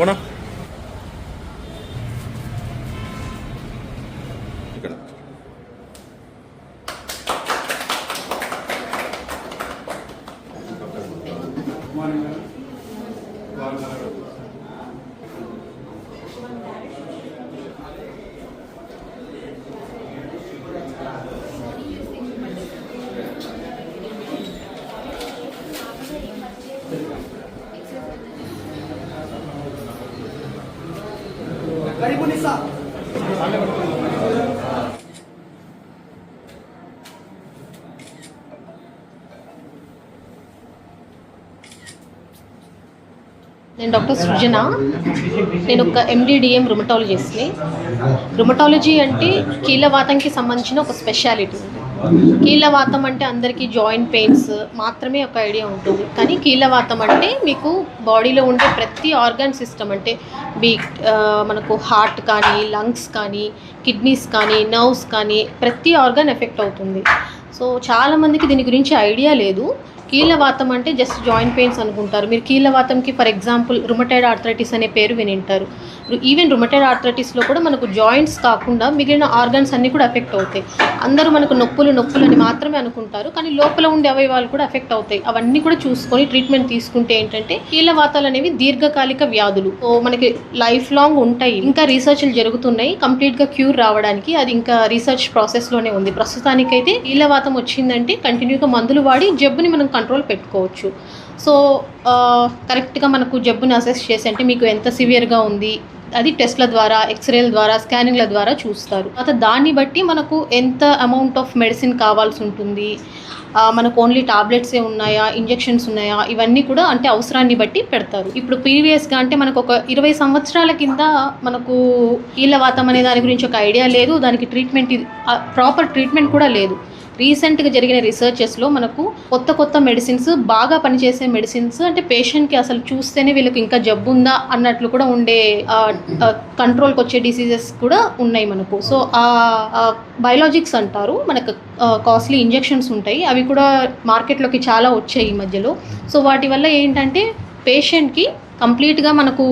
పోనా ఇక్కడ నేను డాక్టర్ సృజన. నేను ఒక ఎండిడిఎం రుమటాలజిస్ట్ని. రుమటాలజీ అంటే కీళ్ళవాతంకి సంబంధించిన ఒక స్పెషాలిటీ ఉంది. కీళ్ళవాతం అంటే అందరికీ జాయింట్ పెయిన్స్ మాత్రమే ఒక ఐడియా ఉంటుంది, కానీ కీళ్ళవాతం అంటే మీకు బాడీలో ఉండే ప్రతి ఆర్గాన్ సిస్టమ్ అంటే మనకు హార్ట్ కానీ, లంగ్స్ కానీ, కిడ్నీస్ కానీ, నర్వ్స్ కానీ ప్రతి ఆర్గాన్ ఎఫెక్ట్ అవుతుంది. సో చాలామందికి దీని గురించి ఐడియా లేదు. కీళ్ళవాతం అంటే జస్ట్ జాయింట్ పెయిన్స్ అనుకుంటారు. మీరు కీళ్ళవాతంకి ఫర్ ఎగ్జాంపుల్ రుమటైడ్ ఆర్థరైటిస్ అనే పేరు వినింటారు. ఈవెన్ రుమటైడ్ ఆర్థరైటిస్లో కూడా మనకు జాయింట్స్ కాకుండా మిగిలిన ఆర్గన్స్ అన్నీ కూడా ఎఫెక్ట్ అవుతాయి. అందరూ మనకు నొప్పులు అని మాత్రమే అనుకుంటారు, కానీ లోపల ఉండే అవయవాలు కూడా ఎఫెక్ట్ అవుతాయి. అవన్నీ కూడా చూసుకొని ట్రీట్మెంట్ తీసుకుంటే ఏంటంటే కీళ్ళవాతాలు అనేవి దీర్ఘకాలిక వ్యాధులు. సో మనకి లైఫ్ లాంగ్ ఉంటాయి. ఇంకా రీసెర్చ్లు జరుగుతున్నాయి కంప్లీట్గా క్యూర్ రావడానికి. అది ఇంకా రీసెర్చ్ ప్రాసెస్లోనే ఉంది. ప్రస్తుతానికైతే కీళ్ళవాతం వచ్చిందంటే కంటిన్యూగా మందులు వాడి జబ్బుని మనం కంట్రోల్ పెట్టుకోవచ్చు. సో కరెక్ట్గా మనకు జబ్బుని అసెస్ చేసి అంటే మీకు ఎంత సివియర్గా ఉంది అది టెస్ట్ల ద్వారా, ఎక్స్రేల ద్వారా, స్కానింగ్ల ద్వారా చూస్తారు. తర్వాత దాన్ని బట్టి మనకు ఎంత అమౌంట్ ఆఫ్ మెడిసిన్ కావాల్సి ఉంటుంది, మనకు ఓన్లీ టాబ్లెట్సే ఉన్నాయా, ఇంజెక్షన్స్ ఉన్నాయా, ఇవన్నీ కూడా అంటే అవసరాన్ని బట్టి పెడతారు. ఇప్పుడు ప్రీవియస్గా అంటే మనకు ఒక 20 సంవత్సరాల కింద మనకు కీళ్ళవాతం అనే దాని గురించి ఒక ఐడియా లేదు. దానికి ట్రీట్మెంట్ ప్రాపర్ ట్రీట్మెంట్ కూడా లేదు. రీసెంట్గా జరిగిన రీసెర్చెస్లో మనకు కొత్త మెడిసిన్స్, బాగా పనిచేసే మెడిసిన్స్ అంటే పేషెంట్కి అసలు చూస్తేనే వీళ్ళకి ఇంకా జబ్బు ఉందా అన్నట్లు కూడా ఉండే కంట్రోల్కి వచ్చే డిసీజెస్ కూడా ఉన్నాయి మనకు. సో బయోలాజిక్స్ అంటారు, మనకు కాస్ట్లీ ఇంజెక్షన్స్ ఉంటాయి. అవి కూడా మార్కెట్లోకి చాలా వచ్చాయి ఈ మధ్యలో. సో వాటి వల్ల ఏంటంటే పేషెంట్కి కంప్లీట్గా మనకు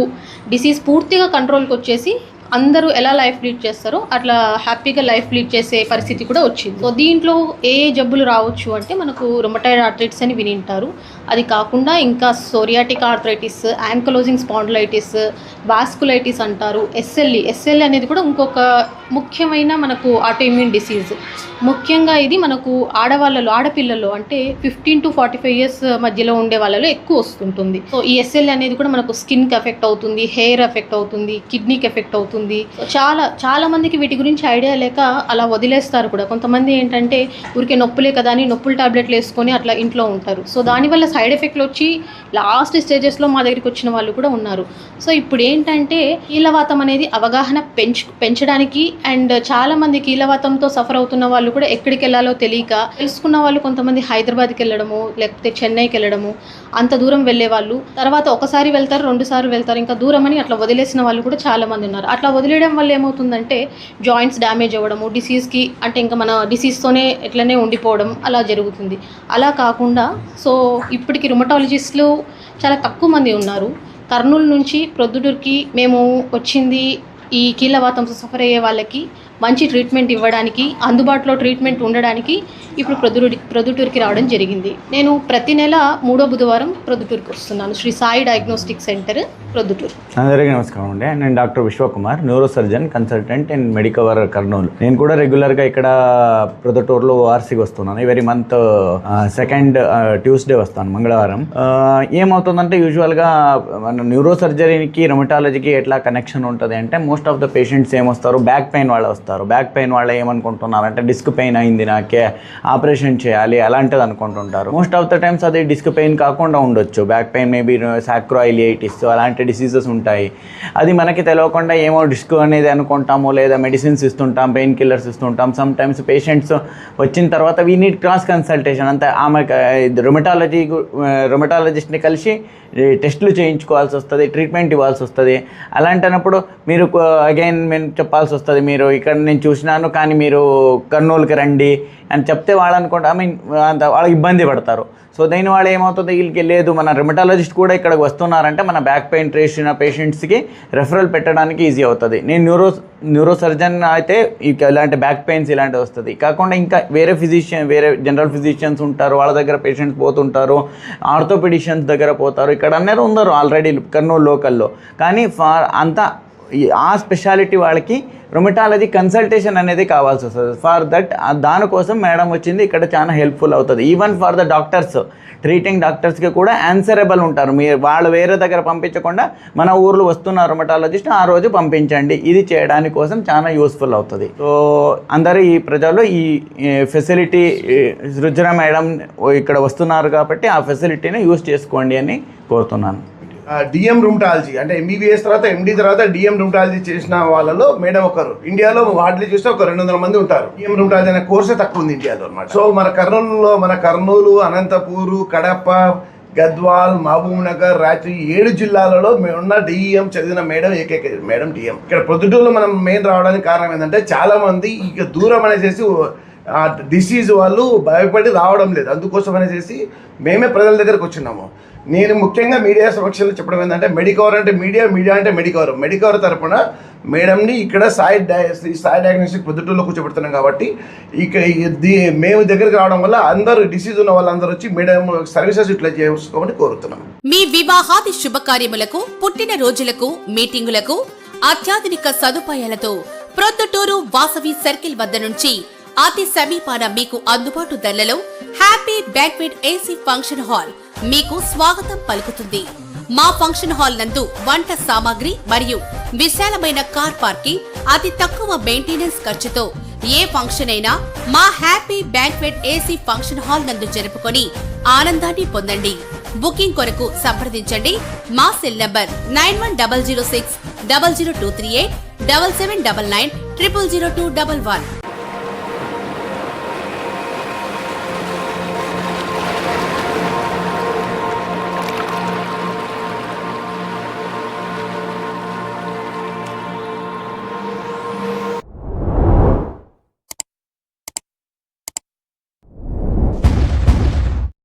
డిసీజ్ పూర్తిగా కంట్రోల్కి వచ్చేసి అందరూ ఎలా లైఫ్ లీడ్ చేస్తారో అట్లా హ్యాపీగా లైఫ్ లీడ్ చేసే పరిస్థితి కూడా వచ్చింది. సో దీంట్లో ఏ జబ్బులు రావచ్చు అంటే మనకు రుమటైడ్ ఆర్థరైటిస్ అని వినింటారు. అది కాకుండా ఇంకా psoriatic arthritis, ankylosing spondylitis, vasculitis అంటారు. ఎస్ఎల్ఈ అనేది కూడా ఇంకొక ముఖ్యమైన మనకు ఆటోఇమ్యూన్ డిసీజ్. ముఖ్యంగా ఇది మనకు ఆడపిల్లల్లో అంటే 15 to 45 years మధ్యలో ఉండే వాళ్ళలో ఎక్కువ వస్తుంటుంది. సో ఈ ఎస్ఎల్ఈ అనేది కూడా మనకు స్కిన్కి ఎఫెక్ట్ అవుతుంది, హెయిర్ ఎఫెక్ట్ అవుతుంది, కిడ్నీకి ఎఫెక్ట్ అవుతుంది. చాలా మందికి వీటి గురించి ఐడియా లేక అలా వదిలేస్తారు కూడా. కొంతమంది ఏంటంటే ఊరికే నొప్పులే కదా అని నొప్పుల టాబ్లెట్లు వేసుకొని అట్లా ఇంట్లో ఉంటారు. సో దానివల్ల సైడ్ ఎఫెక్ట్లు వచ్చి లాస్ట్ స్టేజెస్లో మా దగ్గరికి వచ్చిన వాళ్ళు కూడా ఉన్నారు. సో ఇప్పుడు ఏంటంటే కీళ్ళవాతం అనేది అవగాహన పెంచడానికి అండ్ చాలామంది కీళ్ళవాతంతో సఫర్ అవుతున్న వాళ్ళు కూడా ఎక్కడికి వెళ్ళాలో తెలియక తెలుసుకున్న వాళ్ళు కొంతమంది హైదరాబాద్కి వెళ్ళడము, లేకపోతే చెన్నైకి వెళ్ళడము, అంత దూరం వెళ్ళే వాళ్ళు తర్వాత ఒకసారి వెళ్తారు, 2 సార్లు వెళ్తారు, ఇంకా దూరం అని అట్లా వదిలేసిన వాళ్ళు కూడా చాలామంది ఉన్నారు. అట్లా వదిలేయడం వల్ల ఏమవుతుందంటే జాయింట్స్ డ్యామేజ్ అవ్వడము, డిసీజ్కి అంటే ఇంకా మన డిసీజ్తోనే ఎట్లనే ఉండిపోవడం అలా జరుగుతుంది. అలా కాకుండా సో ఇప్పటికి రుమటాలజిస్టులు చాలా తక్కువ మంది ఉన్నారు. కర్నూలు నుంచి ప్రొద్దుటూరుకి మేము వచ్చింది ఈ కీళ్ళవాతంతో సఫర్ అయ్యే వాళ్ళకి మంచి ట్రీట్మెంట్ ఇవ్వడానికి, అందుబాటులో ట్రీట్మెంట్ ఉండడానికి ఇప్పుడు ప్రొద్దుటూరుకి రావడం జరిగింది. నేను ప్రతి నెల 3వ బుధవారం ప్రొద్దుటూరుకి వస్తున్నాను. Sri Sai diagnostic centre Proddatur. అందరికీ నమస్కారం అండి. నేను doctor Vishwakumar, neuro surgeon, consultant and Medicover Kurnool. నేను కూడా రెగ్యులర్గా ఇక్కడ ప్రొద్దుటూరులో ఓఆర్సీకి వస్తున్నాను. ఎవరీ మంత్ సెకండ్ ట్యూస్డే వస్తాను, మంగళవారం. ఏమవుతుందంటే యూజువల్గా మన న్యూరో సర్జరీకి రొమటాలజీకి ఎట్లా కనెక్షన్ ఉంటుంది అంటే మోస్ట్ ఆఫ్ ద పేషెంట్స్ ఏమొస్తారు, బ్యాక్ పెయిన్ వాళ్ళు వస్తారు. బ్యాక్ పెయిన్ వాళ్ళు ఏమనుకుంటున్నారంటే డిస్క్ పెయిన్ అయింది, నాకే ఆపరేషన్ చేయాలి అలాంటిది అనుకుంటుంటారు. మోస్ట్ ఆఫ్ ద టైమ్స్ అది డిస్క్ పెయిన్ కాకుండా ఉండొచ్చు. బ్యాక్ పెయిన్ మేబీ సాక్రోయిలియైటిస్ అలాంటి డిసీజెస్ ఉంటాయి. అది మనకి తెలియకుండా ఏమో డిస్క్ అనేది అనుకుంటాము, లేదా మెడిసిన్స్ ఇస్తుంటాం, పెయిన్ కిల్లర్స్ ఇస్తుంటాం. సమ్ టైమ్స్ పేషెంట్స్ వచ్చిన తర్వాత వీ నీడ్ క్రాస్ కన్సల్టేషన్. అంతే ఆమె రొమటాలజిస్ట్ని కలిసి టెస్టులు చేయించుకోవాల్సి వస్తుంది, ట్రీట్మెంట్ ఇవ్వాల్సి వస్తుంది. అలాంటప్పుడు మీరు అగైన్ మేము చెప్పాల్సి వస్తుంది, మీరు ఇక్కడ మేడం నేను చూసినాను కానీ మీరు కర్నూలుకి రండి అని చెప్తే వాళ్ళు అనుకుంటా వాళ్ళకి ఇబ్బంది పడతారు. సో దీని వాళ్ళు ఏమవుతుంది, వీళ్ళకి లేదు మన రిమటాలజిస్ట్ కూడా ఇక్కడికి వస్తున్నారంటే మన బ్యాక్ పెయిన్ ట్రేసిన పేషెంట్స్కి రెఫరల్ పెట్టడానికి ఈజీ అవుతుంది. నేను న్యూరో సర్జన్ అయితే ఇలాంటి బ్యాక్ పెయిన్స్ ఇలాంటివి వస్తుంది. కాకుండా ఇంకా వేరే జనరల్ ఫిజిషియన్స్ ఉంటారు, వాళ్ళ దగ్గర పేషెంట్స్ పోతుంటారు, ఆర్థోపెడిషియన్స్ దగ్గర పోతారు. ఇక్కడ అందరూ ఉన్నారు ఆల్రెడీ కర్నూలు లోకల్లో. కానీ అంతా ఆ స్పెషాలిటీ వాళ్ళకి రుమటాలజీ కన్సల్టేషన్ అనేది కావాల్సి వస్తుంది. ఫర్ దట్ దానికోసం మేడం వచ్చింది, ఇక్కడ చాలా హెల్ప్ఫుల్ అవుతుంది. Even for the doctors, treating డాక్టర్స్కి కూడా ఆన్సరబుల్ ఉంటారు. వాళ్ళు వేరే దగ్గర పంపించకుండా మన ఊర్లో వస్తున్న రుమటాలజిస్ట్ ఆ రోజు పంపించండి, ఇది చేయడానికి కోసం చాలా యూస్ఫుల్ అవుతుంది. సో అందరూ ఈ ప్రజలు ఈ ఫెసిలిటీ సృజన మేడం ఇక్కడ వస్తున్నారు కాబట్టి ఆ ఫెసిలిటీని యూస్ చేసుకోండి అని కోరుతున్నాను. డిఎం రుమటాలజీ అంటే ఎంబీబీఎస్ తర్వాత ఎండి తర్వాత డిఎం రుమటాలజీ చేసిన వాళ్ళలో మేడం ఒకరు. ఇండియాలో హార్డ్లీ చూస్తే ఒక 200 మంది ఉంటారు. డిఎం రుమటాలజీ అనే కోర్సే తక్కువ ఉంది ఇండియాలో అనమాట. సో మన కర్నూలు, అనంతపూరు, కడప, గద్వాల్, మహబూబ్ నగర్, రాయచూరు 7 జిల్లాలలో ఉన్న డిఎం చదివిన మేడం ఏకైక మేడం డిఎం. ఇక్కడ ప్రొద్దుటూరులో మనం మెయిన్ రావడానికి కారణం ఏంటంటే చాలా మంది ఇక దూరం అనేసి డిసీజ్ వాళ్ళు భయపడి రావడం లేదు. అందుకోసం అనేసి మేమే ప్రజల దగ్గరకు వచ్చినాము. నేను ముఖ్యంగా మీడియా సమక్షంలో చెప్పడం ఏంటంటే మెడికవర్ అంటే మీడియా అంటే మెడికవర్ తరపున మేడంని ఇక్కడ సాయి డయాగ్నోస్టిక్ పొద్దుటూరులో కూర్చోబెడుతున్నాం కాబట్టి మేము దగ్గరికి రావడం వల్ల అందరూ డిసీజ్ ఉన్న వాళ్ళందరూ వచ్చి మేడం సర్వీసెస్ ఇట్లా చేసుకోమని కోరుతున్నాం. మీ వివాహాది శుభకార్యములకు, పుట్టిన రోజులకు, మీటింగులకు అత్యాధునిక సదుపాయాలతో ప్రొద్దుటూరు వాసవి సర్కిల్ వద్ద నుంచి అతి సమీపాన మీకు అందుబాటు ధరలలో happy banquet AC function hall మీకు స్వాగతం పలుకుతుంది. మా ఫంక్షన్ హాల్ నందు వంట సామాగ్రి మరియు విశాలమైన కార్ పార్కింగ్, అతి తక్కువ మెయింటెనెన్స్ ఖర్చుతో ఏ ఫంక్షన్ అయినా మా happy banquet AC function hall నందు జరుపుకొని ఆనందాన్ని పొందండి. బుకింగ్ కొరకు సంప్రదించండి. మా సెల్ నంబర్ 9100600238 7799 000211.